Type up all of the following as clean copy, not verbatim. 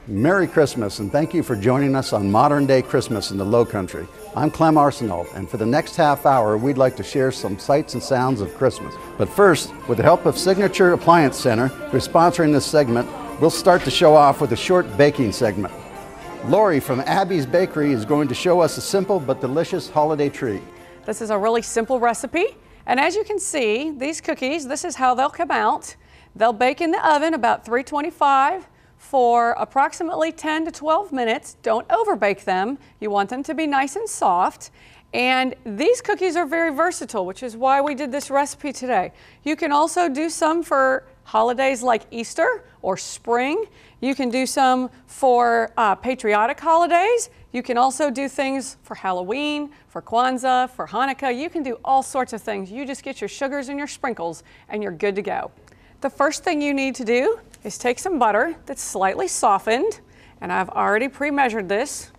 Merry Christmas, and thank you for joining us on Modern Day Christmas in the Low Country. I'm Clem Arsenault, and for the next half hour, we'd like to share some sights and sounds of Christmas. But first, with the help of Signature Appliance Center, who's sponsoring this segment, we'll start the show off with a short baking segment. Lori from Abby's Bakery is going to show us a simple but delicious holiday treat. This is a really simple recipe, and as you can see, these cookies, this is how they'll come out. They'll bake in the oven about 325 for approximately 10 to 12 minutes. Don't overbake them. You want them to be nice and soft. And these cookies are very versatile, which is why we did this recipe today. You can also do some for holidays like Easter or spring. You can do some for patriotic holidays. You can also do things for Halloween, for Kwanzaa, for Hanukkah. You can do all sorts of things. You just get your sugars and your sprinkles and you're good to go. The first thing you need to do is take some butter that's slightly softened, and I've already pre-measured this,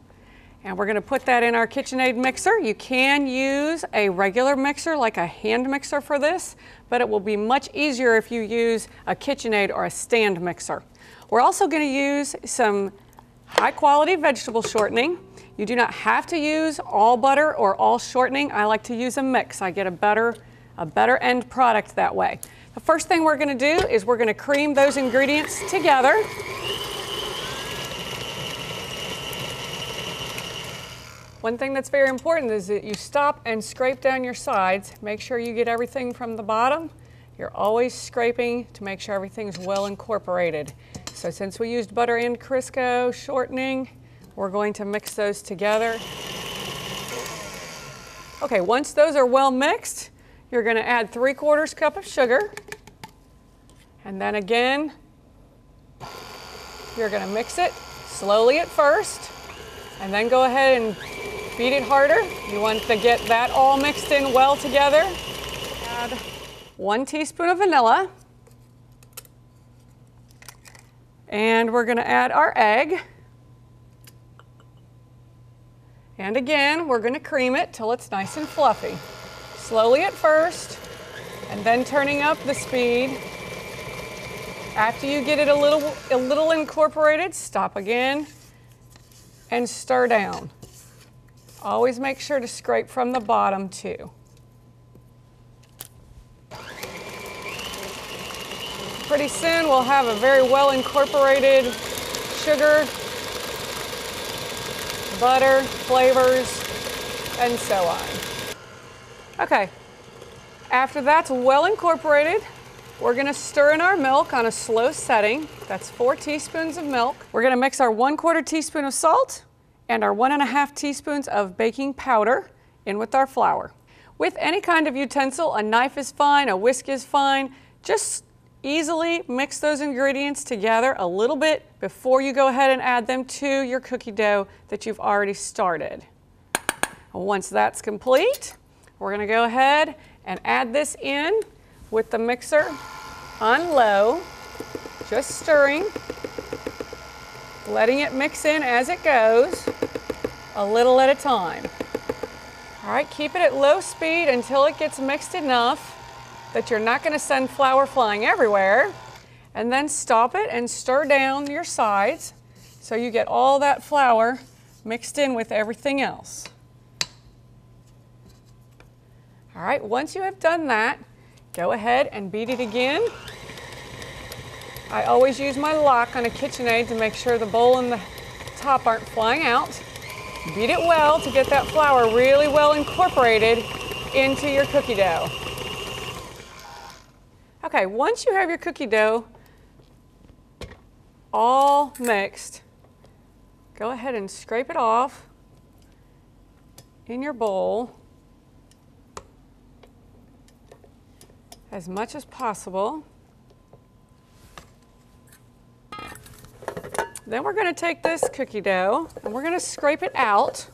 and we're going to put that in our KitchenAid mixer. You can use a regular mixer like a hand mixer for this, but it will be much easier if you use a KitchenAid or a stand mixer. We're also going to use some high quality vegetable shortening. You do not have to use all butter or all shortening. I like to use a mix. I get a better end product that way. The first thing we're going to do is we're going to cream those ingredients together. One thing that's very important is that you stop and scrape down your sides. Make sure you get everything from the bottom. You're always scraping to make sure everything's well incorporated. So since we used butter and Crisco shortening, we're going to mix those together. Okay, once those are well mixed, you're going to add 3/4 cup of sugar. And then again, you're going to mix it slowly at first, and then go ahead and beat it harder. You want to get that all mixed in well together. Add 1 teaspoon of vanilla. And we're going to add our egg. And again, we're going to cream it till it's nice and fluffy. Slowly at first, and then turning up the speed. After you get it a little incorporated, stop again and stir down. Always make sure to scrape from the bottom too. Pretty soon we'll have a very well incorporated sugar, butter, flavors, and so on. Okay, after that's well incorporated, we're going to stir in our milk on a slow setting. That's 4 teaspoons of milk. We're going to mix our 1/4 teaspoon of salt and our 1½ teaspoons of baking powder in with our flour. With any kind of utensil, a knife is fine, a whisk is fine. Just easily mix those ingredients together a little bit before you go ahead and add them to your cookie dough that you've already started. Once that's complete, we're going to go ahead and add this in with the mixer on low, just stirring, letting it mix in as it goes, a little at a time. All right, keep it at low speed until it gets mixed enough that you're not going to send flour flying everywhere, and then stop it and stir down your sides so you get all that flour mixed in with everything else. All right, once you have done that, go ahead and beat it again. I always use my lock on a KitchenAid to make sure the bowl and the top aren't flying out. Beat it well to get that flour really well incorporated into your cookie dough. Okay, once you have your cookie dough all mixed, go ahead and scrape it off in your bowl as much as possible. Then we're going to take this cookie dough and we're going to scrape it out.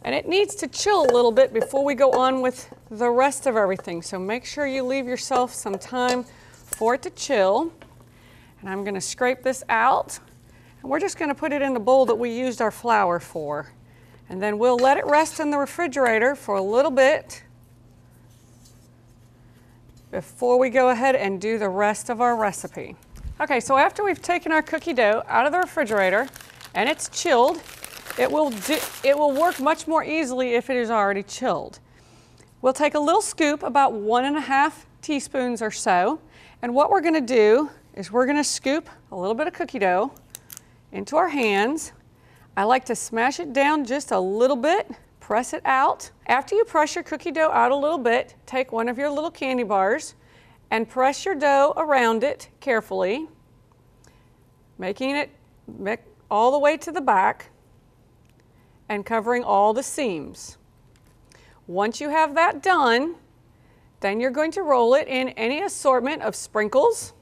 And it needs to chill a little bit before we go on with the rest of everything. So make sure you leave yourself some time for it to chill. And I'm going to scrape this out. And we're just going to put it in the bowl that we used our flour for. And then we'll let it rest in the refrigerator for a little bit before we go ahead and do the rest of our recipe. Okay, so after we've taken our cookie dough out of the refrigerator and it's chilled, it will work much more easily if it is already chilled. We'll take a little scoop, about 1½ teaspoons or so, and what we're going to do is we're going to scoop a little bit of cookie dough into our hands. I like to smash it down just a little bit, press it out. After you press your cookie dough out a little bit, take one of your little candy bars and press your dough around it carefully, making it all the way to the back and covering all the seams. Once you have that done, then you're going to roll it in any assortment of sprinkles,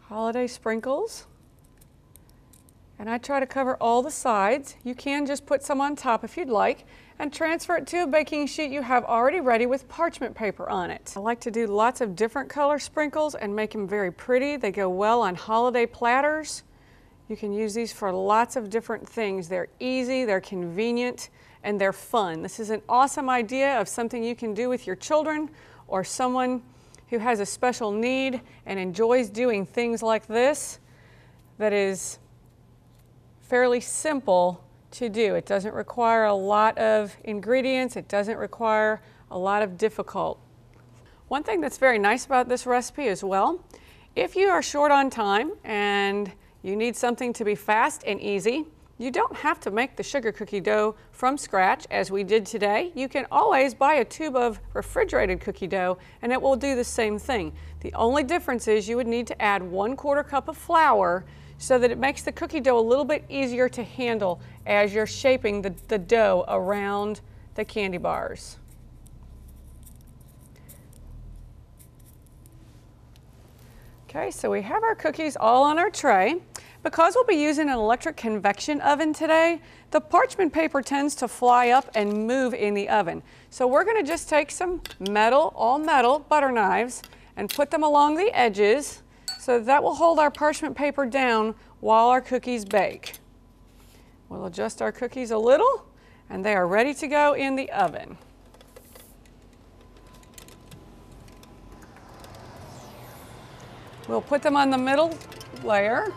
holiday sprinkles, and I try to cover all the sides. You can just put some on top if you'd like, and transfer it to a baking sheet you have already ready with parchment paper on it. I like to do lots of different color sprinkles and make them very pretty. They go well on holiday platters. You can use these for lots of different things. They're easy, they're convenient, and they're fun. This is an awesome idea of something you can do with your children or someone who has a special need and enjoys doing things like this that is fairly simple to do. It doesn't require a lot of ingredients. It doesn't require a lot of difficult. One thing that's very nice about this recipe as well, if you are short on time and you need something to be fast and easy, you don't have to make the sugar cookie dough from scratch as we did today. You can always buy a tube of refrigerated cookie dough and it will do the same thing. The only difference is you would need to add 1/4 cup of flour so that it makes the cookie dough a little bit easier to handle as you're shaping the dough around the candy bars. Okay, so we have our cookies all on our tray. Because we'll be using an electric convection oven today, the parchment paper tends to fly up and move in the oven. So we're going to just take some all metal butter knives and put them along the edges so that will hold our parchment paper down while our cookies bake. We'll adjust our cookies a little and they are ready to go in the oven. We'll put them on the middle layer.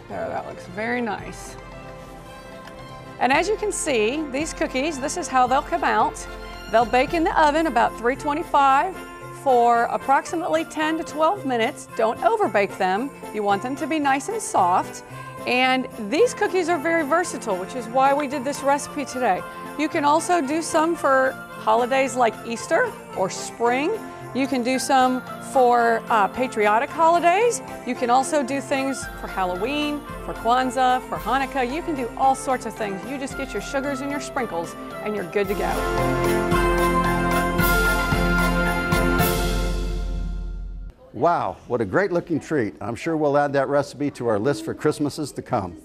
There, that looks very nice. And as you can see, these cookies, this is how they'll come out. They'll bake in the oven about 325 for approximately 10 to 12 minutes. Don't overbake them. You want them to be nice and soft. And these cookies are very versatile, which is why we did this recipe today. You can also do some for holidays like Easter or spring. You can do some for patriotic holidays. You can also do things for Halloween, for Kwanzaa, for Hanukkah. You can do all sorts of things. You just get your sugars and your sprinkles and you're good to go. Wow, what a great looking treat. I'm sure we'll add that recipe to our list for Christmases to come.